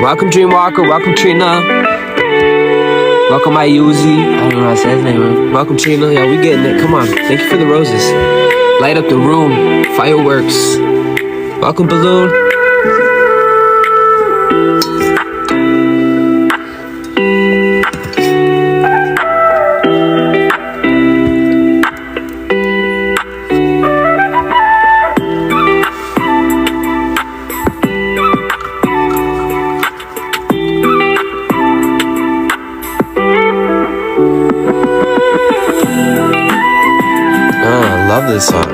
Welcome, Dreamwalker. Welcome, Trina. Welcome, Ayuzi. I don't know how to say his name. Welcome, Trina. Yeah, we getting it. Come on. Thank you for the roses. Light up the room. Fireworks. Welcome, Balloon. Love this song.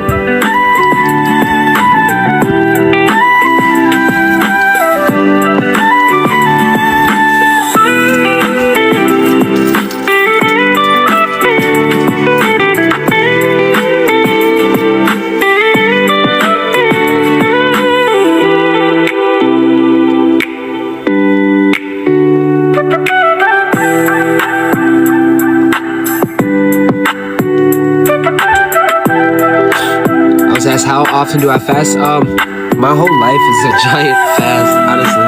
How often do I fast? My whole life is a giant fast, honestly.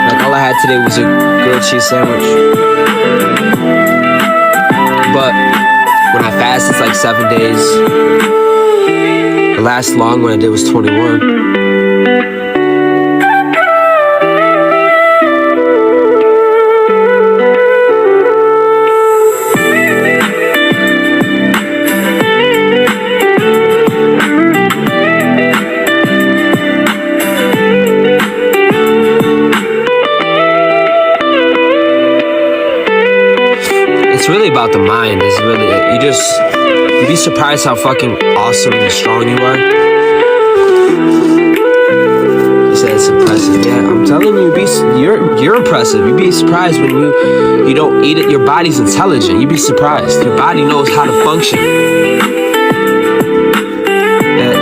Like, all I had today was a grilled cheese sandwich. But when I fast, it's like 7 days. The last long one I did was 21. It's really about the mind. It's really, you'd be surprised how fucking awesome and strong you are. He said it's impressive. Yeah, I'm telling you, you're impressive. You'd be surprised when you don't eat it. Your body's intelligent. You'd be surprised. Your body knows how to function. And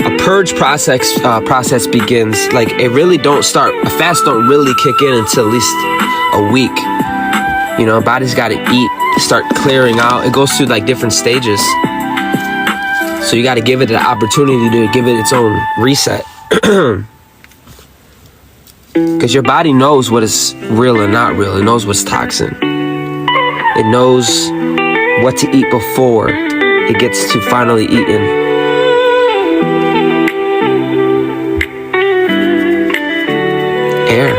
a purge process begins. Like, it really don't start. A fast don't really kick in until at least a week. You know, body's got to eat, start clearing out. It goes through like different stages. So you got to give it the opportunity to give it its own reset. Because your body knows what is real and not real. It knows what's toxin. It knows what to eat before it gets to finally eating. Air.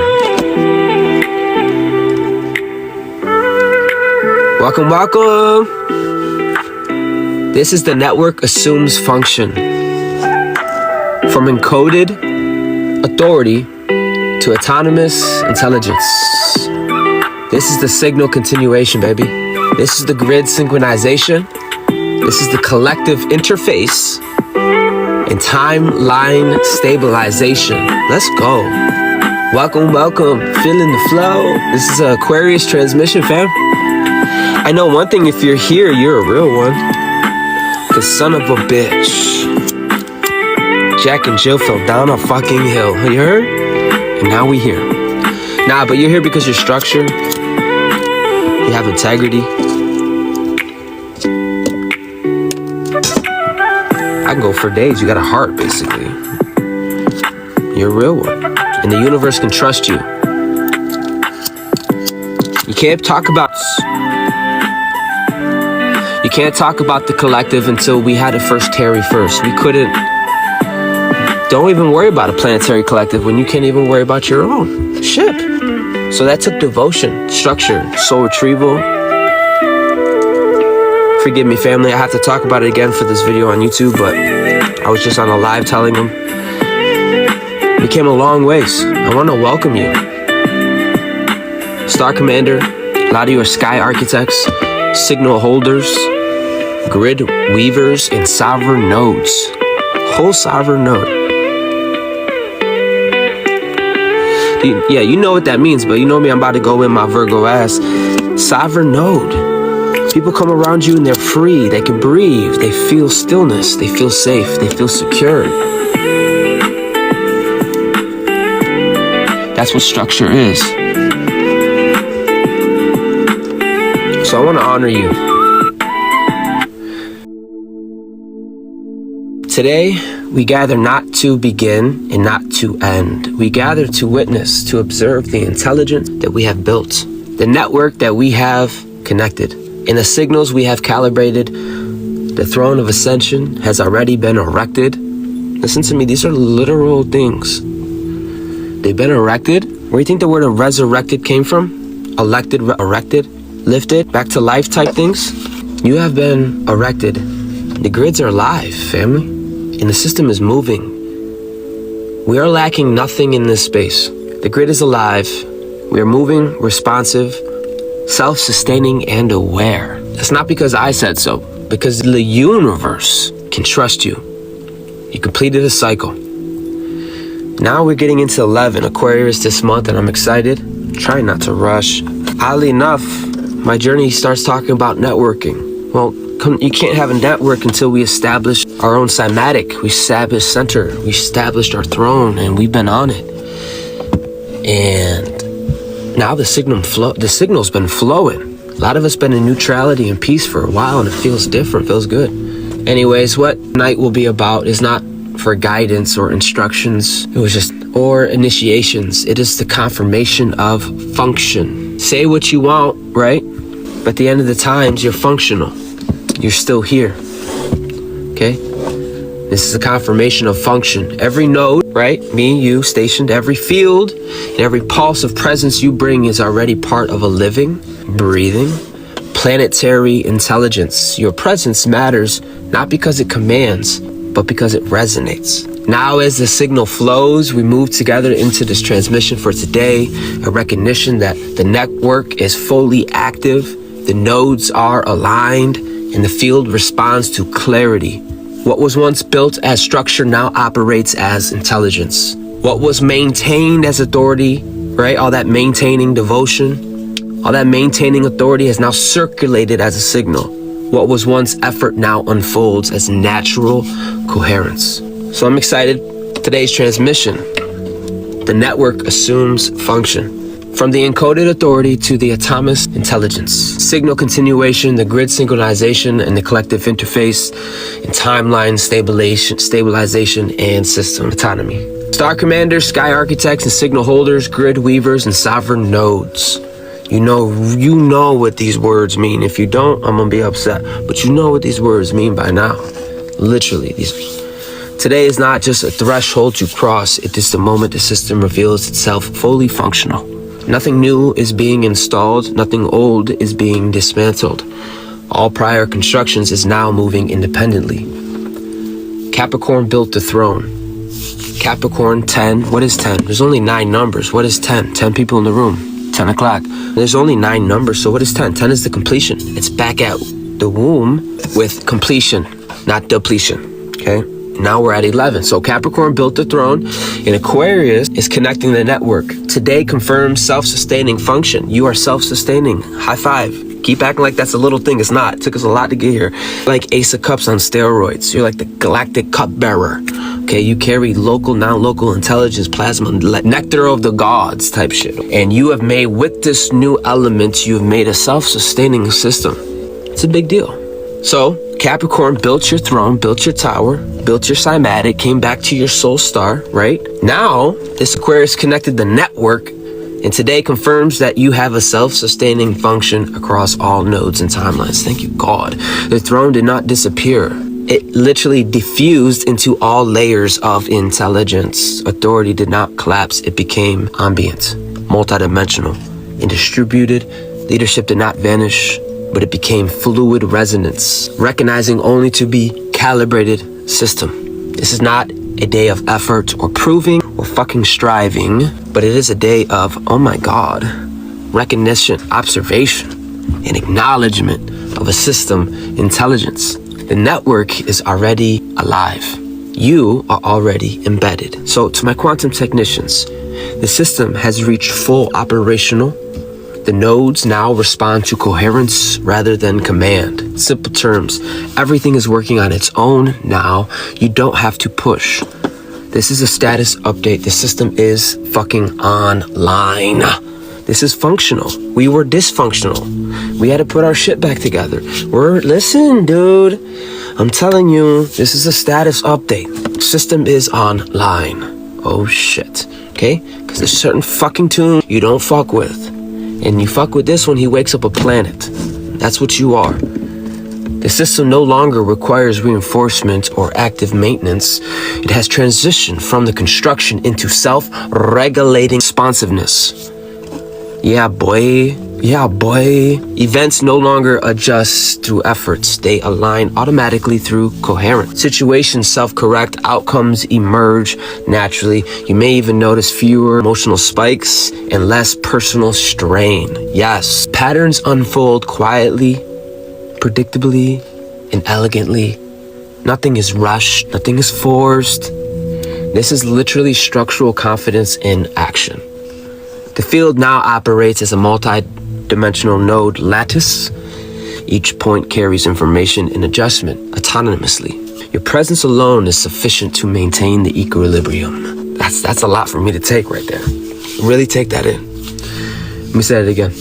Welcome, welcome. This is the network assumes function. From encoded authority to autonomous intelligence. This is the signal continuation, baby. This is the grid synchronization. This is the collective interface and timeline stabilization. Let's go. Welcome, welcome. Feeling the flow. This is an Aquarius transmission, fam. I know one thing, if you're here, you're a real one. Cause son of a bitch, Jack and Jill fell down a fucking hill. You heard? And now we here. Nah, but you're here because you're structured. You have integrity. I can go for days. You got a heart, basically. You're a real one. And the universe can trust you. You can't talk about the collective until we had a first Terry first. We couldn't. Don't even worry about a planetary collective when you can't even worry about your own ship. So that took devotion, structure, soul retrieval. Forgive me, family. I have to talk about it again for this video on YouTube, but I was just on a live telling them. We came a long ways. I want to welcome you. Star Commander, a lot of you are sky architects, signal holders, grid weavers, and sovereign nodes. Whole sovereign node. Yeah, you know what that means, but you know me, I'm about to go in my Virgo ass. Sovereign node. People come around you and they're free. They can breathe. They feel stillness. They feel safe. They feel secure. That's what structure is. So I want to honor you. Today, We gather not to begin and not to end. We gather to witness, to observe the intelligence that we have built, the network that we have connected, and the signals we have calibrated. The throne of ascension has already been erected. Listen to me, these are literal things. They've been erected. Where do you think the word resurrected came from? Elected, erected, lifted, back to life type things? You have been erected. The grids are alive, family, and the system is moving. We are lacking nothing in this space. The grid is alive. We are moving, responsive, self-sustaining, and aware. That's not because I said so, because the universe can trust you. You completed a cycle. Now we're getting into 11, Aquarius this month, and I'm excited. Try not to rush. Oddly enough, my journey starts talking about networking. Well, you can't have a network until we establish our own cymatic. We established center. We established our throne, and we've been on it. And now the signal's been flowing. A lot of us been in neutrality and peace for a while, and it feels different, feels good. Anyways, what tonight will be about is not for guidance or instructions, or initiations. It is the confirmation of function. Say what you want, right? But at the end of the times, you're functional. You're still here, okay? This is a confirmation of function. Every node, right? Me, you, stationed, every field, and every pulse of presence you bring is already part of a living, breathing, planetary intelligence. Your presence matters not because it commands, but because it resonates. Now as the signal flows, we move together into this transmission for today, a recognition that the network is fully active, the nodes are aligned, and the field responds to clarity. What was once built as structure now operates as intelligence. What was maintained as authority, right? All that maintaining devotion, all that maintaining authority has now circulated as a signal. What was once effort now unfolds as natural coherence. So I'm excited. Today's transmission. The network assumes function. From the encoded authority to the autonomous intelligence. Signal continuation, the grid synchronization, and the collective interface, and timeline stabilization, and system autonomy. Star commanders, sky architects, and signal holders, grid weavers, and sovereign nodes. You know what these words mean. If you don't, I'm gonna be upset. But you know what these words mean by now. Literally, Today is not just a threshold to cross. It is the moment the system reveals itself fully functional. Nothing new is being installed. Nothing old is being dismantled. All prior constructions is now moving independently. Capricorn built the throne. Capricorn 10. What is 10? There's only 9 numbers. What is 10? 10 people in the room. 10 o'clock. There's only 9 numbers, so what is 10? 10 is the completion. It's back at the womb with completion, not depletion, okay? Now we're at 11. So Capricorn built the throne, and Aquarius is connecting the network. Today confirms self-sustaining function. You are self-sustaining. High five. Keep acting like that's a little thing. It's not. It took us a lot to get here. Like Ace of Cups on steroids. You're like the galactic cup bearer. Okay, you carry local, non-local intelligence, plasma, nectar of the gods type shit. And you have made, with this new element, you have made a self-sustaining system. It's a big deal. So Capricorn built your throne, built your tower, built your cymatic, came back to your soul star, right? Now, this Aquarius connected the network, and today confirms that you have a self-sustaining function across all nodes and timelines. Thank you, God. The throne did not disappear. It literally diffused into all layers of intelligence. Authority did not collapse. It became ambient, multidimensional, and distributed. Leadership did not vanish, but it became fluid resonance, recognizing only to be calibrated system. This is not a day of effort or proving or fucking striving, but it is a day of, oh my God, recognition, observation, and acknowledgement of a system intelligence. The network is already alive. You are already embedded. So to my quantum technicians, the system has reached full operational. The nodes now respond to coherence rather than command. Simple terms, everything is working on its own now. You don't have to push. This is a status update. The system is fucking online. This is functional. We were dysfunctional. We had to put our shit back together. Listen, dude. I'm telling you, this is a status update. System is online. Oh shit. Okay? Because there's certain fucking tune you don't fuck with. And you fuck with this one, he wakes up a planet. That's what you are. The system no longer requires reinforcement or active maintenance. It has transitioned from the construction into self-regulating responsiveness. Yeah, boy. Yeah, boy. Events no longer adjust through efforts. They align automatically through coherence. Situations self-correct. Outcomes emerge naturally. You may even notice fewer emotional spikes and less personal strain. Yes. Patterns unfold quietly, predictably, and elegantly. Nothing is rushed. Nothing is forced. This is literally structural confidence in action. The field now operates as a multi-dimensional node lattice. Each point carries information and adjustment autonomously. Your presence alone is sufficient to maintain the equilibrium. That's a lot for me to take right there. Really take that in. Let me say it again.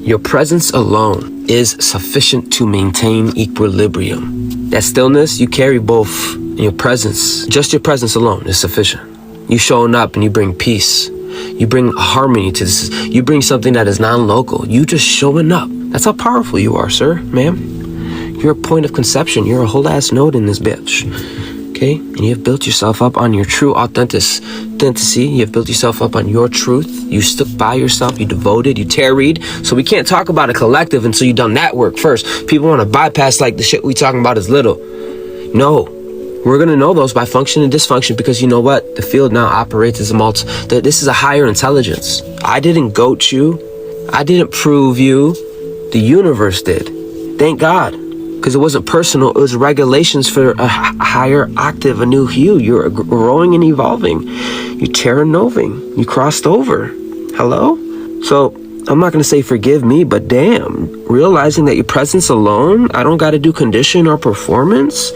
Your presence alone is sufficient to maintain equilibrium. That stillness, you carry both in your presence. Just your presence alone is sufficient. You showing up and you bring peace. You bring harmony to this. You bring something that is non-local. You just showing up. That's how powerful you are, sir, ma'am. You're a point of conception. You're a whole ass node in this bitch. Okay? And you have built yourself up on your true authenticity. You have built yourself up on your truth. You stuck by yourself. You devoted. You tarried. So we can't talk about a collective until you've done that work first. People want to bypass like the shit we talking about is little. No. We're going to know those by function and dysfunction because you know what? The field now operates as a this is a higher intelligence. I didn't goat you. I didn't prove you. The universe did. Thank God. Because it wasn't personal. It was regulations for a higher octave, a new hue. You're growing and evolving. You're terra-noving. You crossed over. Hello? So I'm not going to say forgive me, but damn, realizing that your presence alone, I don't got to do condition or performance.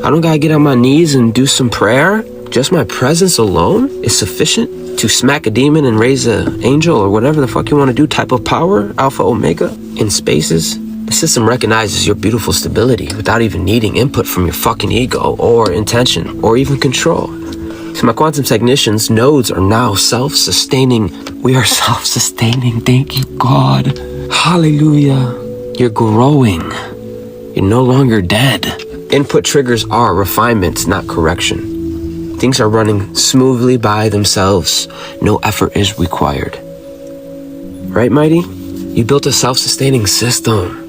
I don't got to get on my knees and do some prayer. Just my presence alone is sufficient to smack a demon and raise an angel or whatever the fuck you want to do, type of power, alpha, omega, in spaces. The system recognizes your beautiful stability without even needing input from your fucking ego or intention or even control. So my quantum technicians, nodes are now self-sustaining. We are self-sustaining. Thank you, God. Hallelujah. You're growing. You're no longer dead. Input triggers are refinement, not correction. Things are running smoothly by themselves. No effort is required. Right, Mighty? You built a self-sustaining system.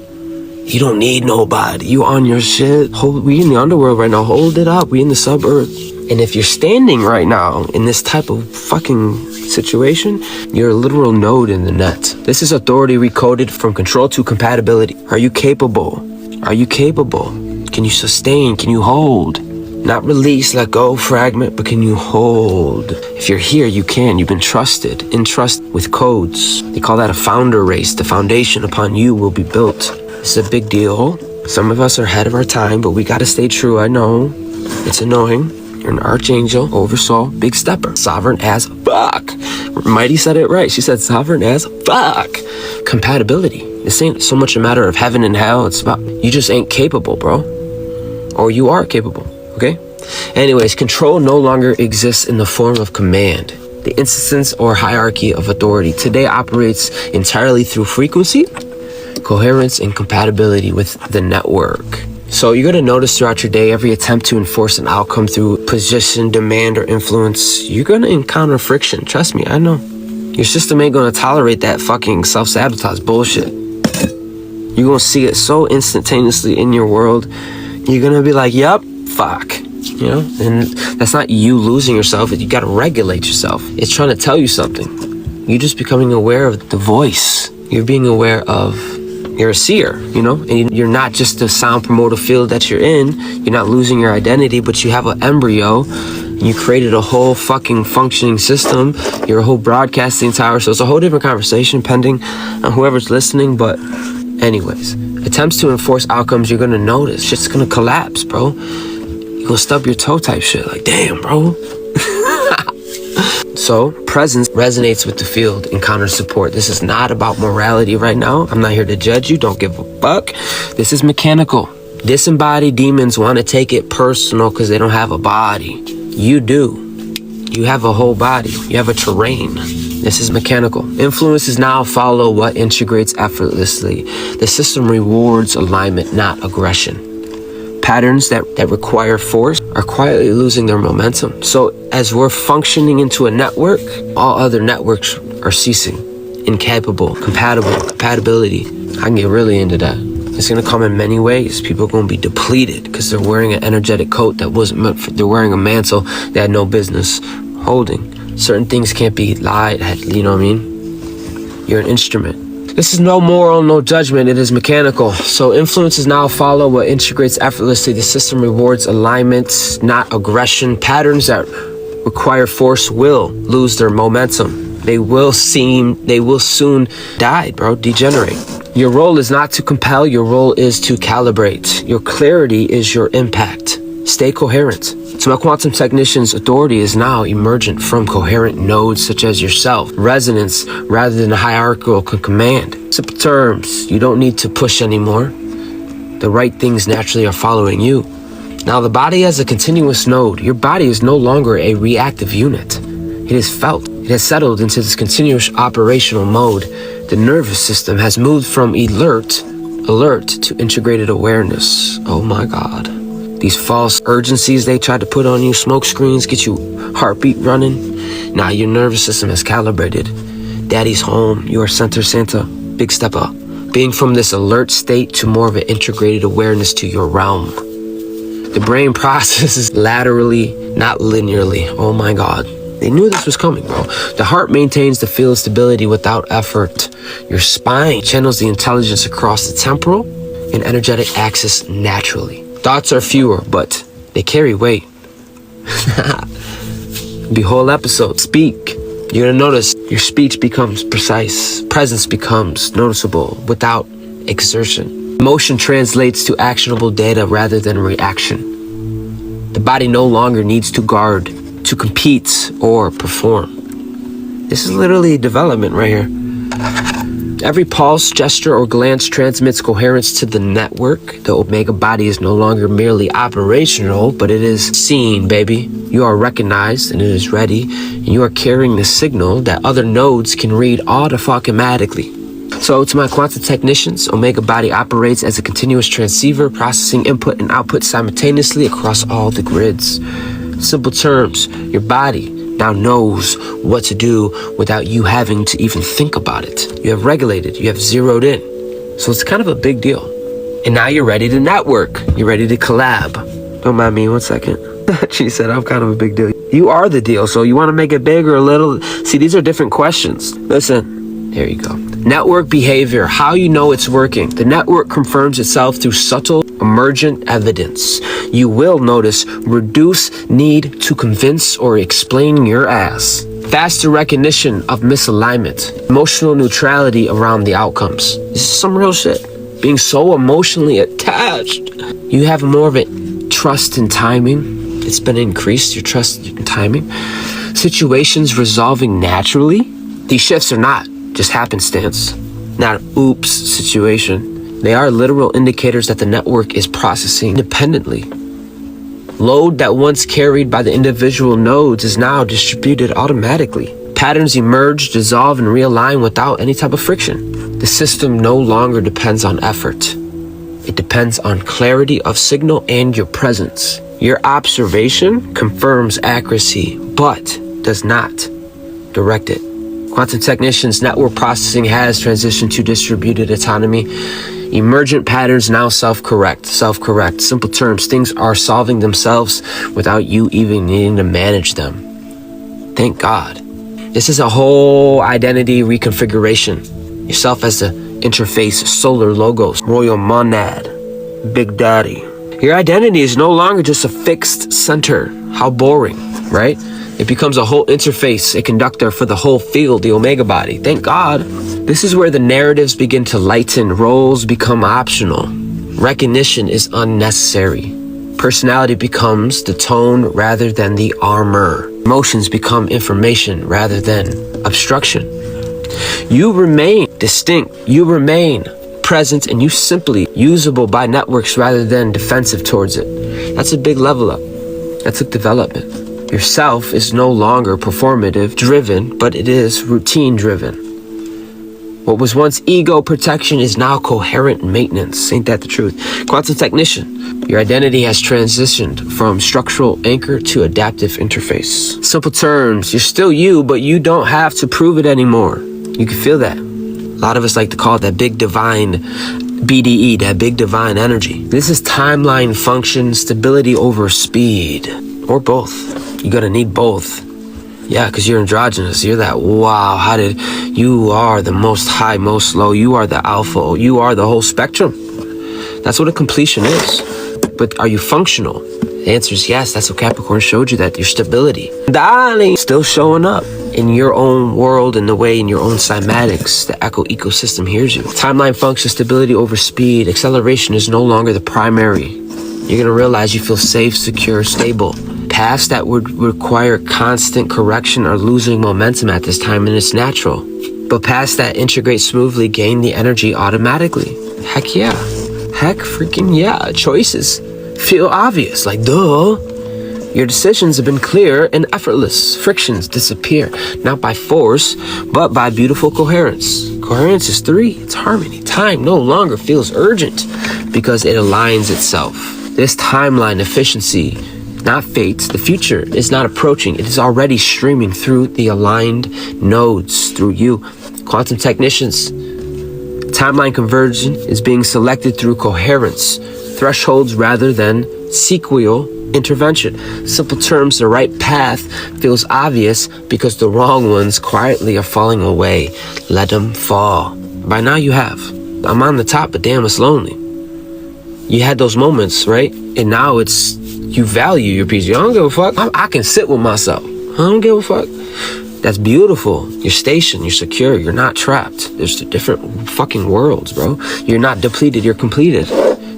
You don't need nobody. You on your shit. We in the underworld right now. Hold it up. We in the sub-earth. And if you're standing right now in this type of fucking situation, you're a literal node in the net. This is authority recoded from control to compatibility. Are you capable? Are you capable? Can you sustain? Can you hold? Not release, let go, fragment, but can you hold? If you're here, you can. You've been trusted, entrusted with codes. They call that a founder race. The foundation upon you will be built. It's a big deal. Some of us are ahead of our time, but we gotta stay true. I know. It's annoying. You're an archangel, oversoul, big stepper, sovereign as fuck. Mighty said it right. She said sovereign as fuck. Compatibility. This ain't so much a matter of heaven and hell. It's about you just ain't capable, bro. Or you are capable, okay? Anyways, control no longer exists in the form of command. The instance or hierarchy of authority today operates entirely through frequency, coherence, and compatibility with the network. So you're going to notice throughout your day, every attempt to enforce an outcome through position, demand, or influence, you're going to encounter friction. Trust me, I know. Your system ain't going to tolerate that fucking self-sabotage bullshit. You're going to see it so instantaneously in your world. You're going to be like, yup, fuck. You know, and that's not you losing yourself. You got to regulate yourself. It's trying to tell you something. You're just becoming aware of the voice. You're being aware of you're a seer, you know, and you're not just the sound promoter field that you're in. You're not losing your identity, but you have an embryo. You created a whole fucking functioning system. You're a whole broadcasting tower. So it's a whole different conversation pending on whoever's listening. But anyways, attempts to enforce outcomes, you're going to notice. Shit's going to collapse, bro. You're going to stub your toe type shit. Like, damn, bro. So, presence resonates with the field, encounters support. This is not about morality right now. I'm not here to judge you. Don't give a fuck. This is mechanical. Disembodied demons want to take it personal because they don't have a body. You do. You have a whole body. You have a terrain. This is mechanical. Influences now follow what integrates effortlessly. The system rewards alignment, not aggression. Patterns that require force are quietly losing their momentum. So as we're functioning into a network, all other networks are ceasing. Incapable, compatibility. I can get really into that. It's going to come in many ways. People are going to be depleted because they're wearing an energetic coat that wasn't meant for. They're wearing a mantle they had no business holding. Certain things can't be lied at, you know what I mean? You're an instrument. This is no moral, no judgment. It is mechanical. So influences now follow what integrates effortlessly. The system rewards alignment, not aggression. Patterns that require force will lose their momentum. They will soon die, bro, degenerate. Your role is not to compel, your role is to calibrate. Your clarity is your impact. Stay coherent. To my quantum technicians, authority is now emergent from coherent nodes such as yourself. Resonance rather than a hierarchical command. Simple terms, you don't need to push anymore. The right things naturally are following you. Now the body as a continuous node. Your body is no longer a reactive unit. It is felt. It has settled into this continuous operational mode. The nervous system has moved from alert to integrated awareness. Oh my God. These false urgencies they tried to put on you, smoke screens, get you heartbeat running. Now your nervous system is calibrated. Daddy's home, you are center Santa. Big step up. Being from this alert state to more of an integrated awareness to your realm. The brain processes laterally, not linearly. Oh my God. They knew this was coming, bro. The heart maintains the field of stability without effort. Your spine channels the intelligence across the temporal and energetic axis naturally. Thoughts are fewer, but they carry weight. The whole episode. Speak. You're gonna notice your speech becomes precise. Presence becomes noticeable without exertion. Emotion translates to actionable data rather than reaction. The body no longer needs to guard, to compete, or perform. This is literally development right here. Every pulse, gesture, or glance transmits coherence to the network. The Omega body is no longer merely operational, but it is seen, baby. You are recognized and it is ready, and you are carrying the signal that other nodes can read automatically. So to my quantum technicians, Omega body operates as a continuous transceiver, processing input and output simultaneously across all the grids. Simple terms, your body now knows what to do without you having to even think about it. You have regulated, you have zeroed in. So it's kind of a big deal. And now you're ready to network. You're ready to collab. Don't mind me 1 second. She said, I'm kind of a big deal. You are the deal, so you want to make it big or a little? See, these are different questions. Listen, there you go. Network behavior, how you know it's working. The network confirms itself through subtle, emergent evidence. You will notice reduced need to convince or explain your ass. Faster recognition of misalignment. Emotional neutrality around the outcomes. This is some real shit. Being so emotionally attached. You have more of a trust in timing. It's been increased, your trust in timing. Situations resolving naturally. These shifts are not just happenstance, not an oops situation. They are literal indicators that the network is processing independently. Load that once carried by the individual nodes is now distributed automatically. Patterns emerge, dissolve, and realign without any type of friction. The system no longer depends on effort. It depends on clarity of signal and your presence. Your observation confirms accuracy, but does not direct it. Quantum technicians' network processing has transitioned to distributed autonomy. Emergent patterns now self-correct. Simple terms, things are solving themselves without you even needing to manage them. Thank God. This is a whole identity reconfiguration. Yourself as the interface, solar logos, royal monad, big daddy. Your identity is no longer just a fixed center. How boring, right? It becomes a whole interface, a conductor for the whole field, the Omega body. Thank God. This is where the narratives begin to lighten, roles become optional. Recognition is unnecessary. Personality becomes the tone rather than the armor. Emotions become information rather than obstruction. You remain distinct. You remain present, and you simply usable by networks rather than defensive towards it. That's a big level up. That's a development. Your self is no longer performative driven, but it is routine driven. What was once ego protection is now coherent maintenance. Ain't that the truth? Quantum technician. Your identity has transitioned from structural anchor to adaptive interface. Simple terms, you're still you, but you don't have to prove it anymore. You can feel that. A lot of us like to call it that big divine BDE, that big divine energy. This is timeline function, stability over speed, or both. You're gonna need both. Yeah, because you're androgynous. You're that, wow, you are the most high, most low. You are the alpha. You are the whole spectrum. That's what a completion is. But are you functional? The answer is yes. That's what Capricorn showed you, that your stability. Darling, still showing up in your own world, in the way, in your own cymatics. The echo ecosystem hears you. Timeline function, stability over speed. Acceleration is no longer the primary. You're going to realize you feel safe, secure, stable. Paths that would require constant correction are losing momentum at this time, and it's natural. But paths that integrate smoothly gain the energy automatically. Heck yeah. Heck freaking yeah. Choices feel obvious, like duh. Your decisions have been clear and effortless. Frictions disappear, not by force, but by beautiful coherence. Coherence is 3. It's harmony. Time no longer feels urgent because it aligns itself. This timeline efficiency, not fate. The future is not approaching. It is already streaming through the aligned nodes, through you. Quantum technicians. Timeline conversion is being selected through coherence, thresholds rather than sequential intervention. Simple terms, the right path feels obvious because the wrong ones quietly are falling away. Let them fall. By now you have. I'm on the top, but damn, it's lonely. You had those moments, right? And now it's, you value your peace. You don't give a fuck. I can sit with myself. I don't give a fuck. That's beautiful. You're stationed. You're secure. You're not trapped. There's different fucking worlds, bro. You're not depleted. You're completed.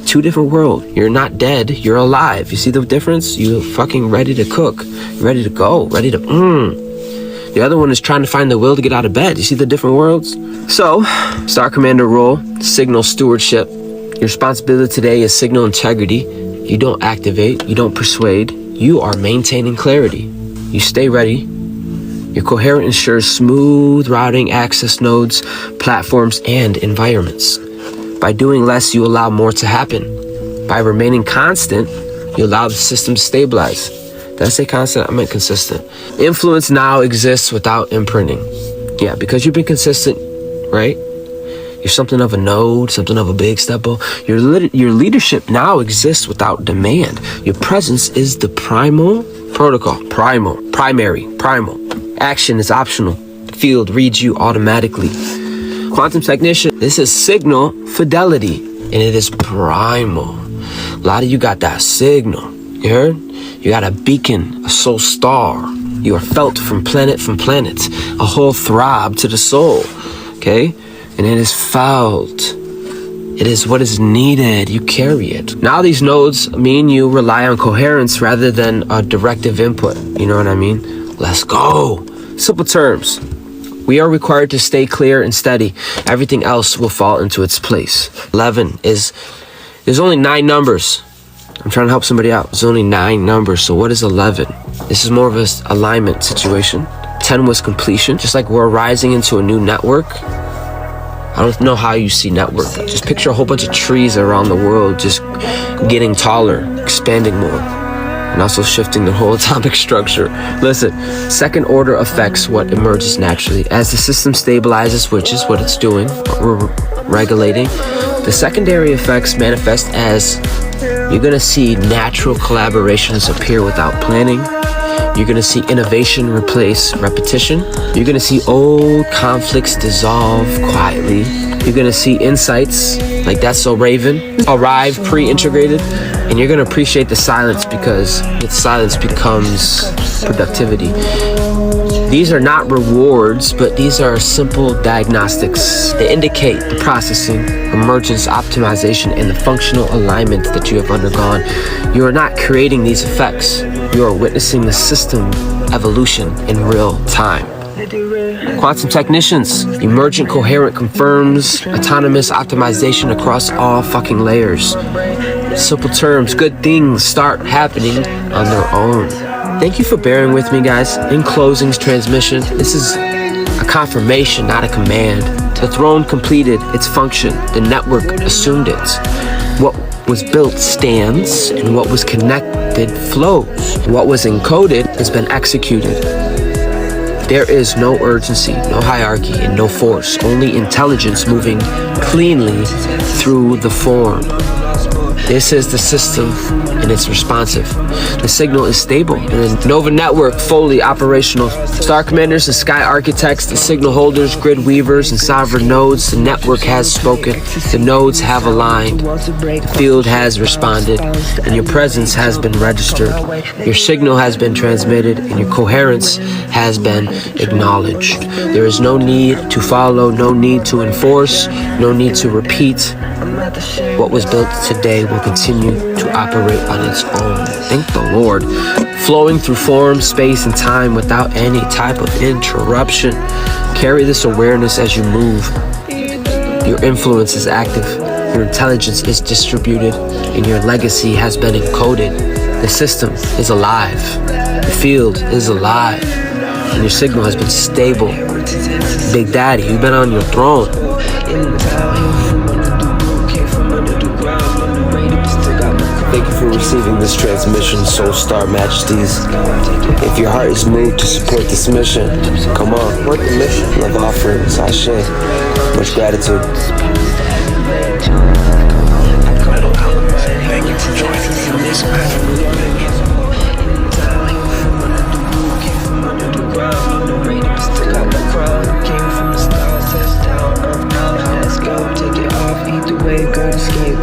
2 different worlds. You're not dead. You're alive. You see the difference? You're fucking ready to cook. You're ready to go. Ready to The other one is trying to find the will to get out of bed. You see the different worlds? So, Star Commander role, signal stewardship. Your responsibility today is signal integrity. You don't activate. You don't persuade. You are maintaining clarity. You stay ready. Your coherent ensures smooth routing, access nodes, platforms, and environments. By doing less, you allow more to happen. By remaining constant, you allow the system to stabilize. Did I say constant? I meant consistent. Influence now exists without imprinting. Yeah, because you've been consistent, right? You're something of a node, something of a big stepper. Your leadership now exists without demand. Your presence is the primal protocol. Primal. Action is optional. The field reads you automatically. Quantum technician, this is signal fidelity, and it is primal. A lot of you got that signal. You heard? You got a beacon, a soul star. You are felt from planet, a whole throb to the soul. Okay? And it is felt. It is what is needed. You carry it. Now these nodes mean you rely on coherence rather than a directive input. You know what I mean? Let's go. Simple terms. We are required to stay clear and steady. Everything else will fall into its place. 11 is, there's only 9 numbers. I'm trying to help somebody out. There's only 9 numbers. So what is 11? This is more of an alignment situation. 10 was completion. Just like we're rising into a new network. I don't know how you see network. Just picture a whole bunch of trees around the world just getting taller, expanding more, and also shifting the whole atomic structure. Listen, second order affects what emerges naturally. As the system stabilizes, which is what it's doing, we're regulating, the secondary effects manifest as you're gonna see natural collaborations appear without planning. You're gonna see innovation replace repetition. You're gonna see old conflicts dissolve quietly. You're gonna see insights, like That's So Raven, arrive pre-integrated. And you're gonna appreciate the silence because with silence becomes productivity. These are not rewards, but these are simple diagnostics. They indicate the processing, emergence, optimization, and the functional alignment that you have undergone. You are not creating these effects. You are witnessing the system evolution in real time. Quantum technicians, emergent coherent confirms autonomous optimization across all fucking layers. Simple terms, good things start happening on their own. Thank you for bearing with me, guys. In closing's transmission, this is a confirmation, not a command. The throne completed its function. The network assumed it. What was built stands, and what was connected flows. What was encoded has been executed. There is no urgency, no hierarchy, and no force. Only intelligence moving cleanly through the form. This is the system, and it's responsive. The signal is stable, and the Nova Network fully operational. Star Commanders and Sky Architects, the signal holders, grid weavers, and sovereign nodes, the network has spoken. The nodes have aligned. The field has responded, and your presence has been registered. Your signal has been transmitted, and your coherence has been acknowledged. There is no need to follow, no need to enforce, no need to repeat. What was built today will continue to operate on its own. Thank the Lord. Flowing through form, space, and time without any type of interruption. Carry this awareness as you move. Your influence is active. Your intelligence is distributed, and your legacy has been encoded. The system is alive. The field is alive. And your signal has been stable. Big Daddy, you've been on your throne. Thank you for receiving this transmission, Soul Star Majesties. If your heart is moved to support this mission, come on, support the mission. Love offerings, Ashe. Much gratitude. Thank you for joining me on this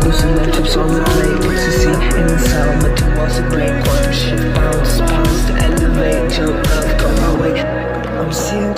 loosen the chips on the plate, ecstasy in the sound, but to watch the brain, quantum shift, bounce, to elevate, jump up, go my way. I'm seeing